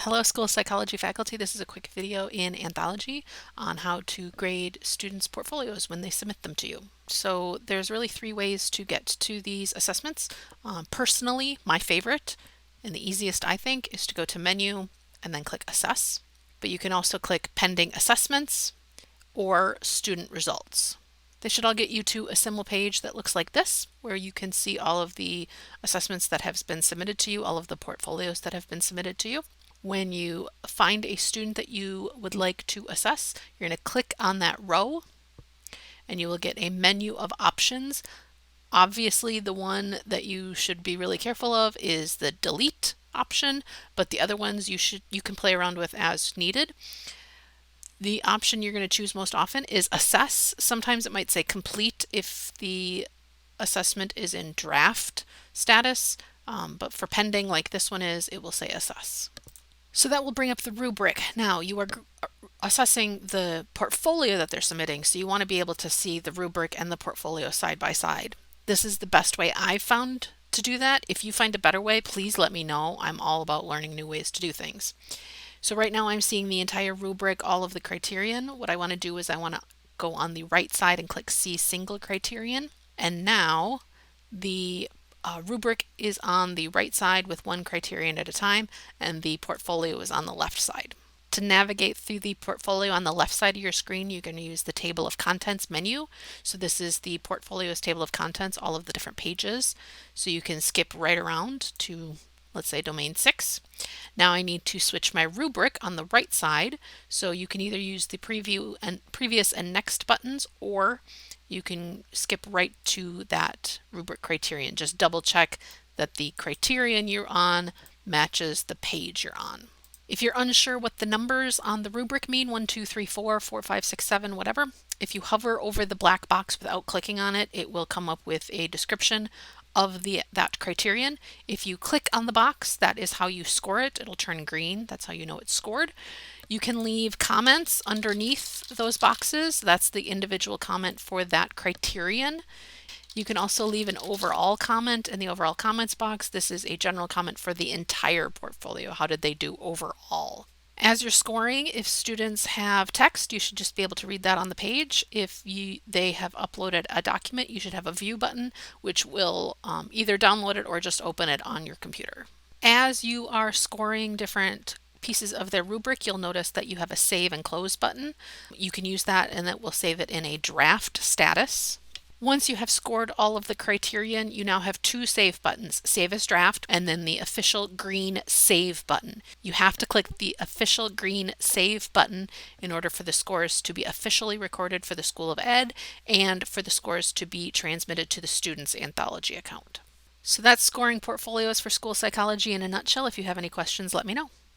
Hello, school psychology faculty. This is a quick video in Anthology on how to grade students' portfolios when they submit them to you. So there's really three ways to get to these assessments. Personally, my favorite and the easiest I think is to go to Menu and then click Assess. But you can also click Pending Assessments or Student Results. They should all get you to a similar page that looks like this, where you can see all of the assessments that have been submitted to you, all of the portfolios that have been submitted to you. When you find a student that you would like to assess, you're going to click on that row and you will get a menu of options. Obviously, the one that you should be really careful of is the delete option, but the other ones you can play around with as needed. The option you're going to choose most often is assess. Sometimes it might say complete if the assessment is in draft status, but for pending like this one is, it will say assess. So that will bring up the rubric. Now you are assessing the portfolio that they're submitting, so you want to be able to see the rubric and the portfolio side by side. This is the best way I've found to do that. If you find a better way, please let me know. I'm all about learning new ways to do things. So right now I'm seeing the entire rubric, all of the criterion. What I want to do is I want to go on the right side and click See Single Criterion. And now the rubric is on the right side with one criterion at a time, and the portfolio is on the left side. To navigate through the portfolio on the left side of your screen, you're going to use the Table of Contents menu. So this is the portfolio's table of contents, all of the different pages. So you can skip right around to, let's say, domain 6. Now I need to switch my rubric on the right side. So you can either use the preview and previous and next buttons, or you can skip right to that rubric criterion. Just double check that the criterion you're on matches the page you're on. If you're unsure what the numbers on the rubric mean, 1, 2, 3, 4, 4, 5, 6, 7, whatever, if you hover over the black box without clicking on it, it will come up with a description of that criterion. If you click on the box, that is how you score it. It'll turn green. That's how you know it's scored. You can leave comments underneath those boxes. That's the individual comment for that criterion. You can also leave an overall comment in the overall comments box. This is a general comment for the entire portfolio. How did they do overall? As you're scoring, if students have text, you should just be able to read that on the page. If they have uploaded a document, you should have a view button, which will either download it or just open it on your computer. As you are scoring different pieces of their rubric, you'll notice that you have a save and close button. You can use that and that will save it in a draft status. Once you have scored all of the criterion, you now have two save buttons, Save as Draft and then the official green Save button. You have to click the official green Save button in order for the scores to be officially recorded for the School of Ed and for the scores to be transmitted to the student's Anthology account. So that's scoring portfolios for school psychology in a nutshell. If you have any questions, let me know.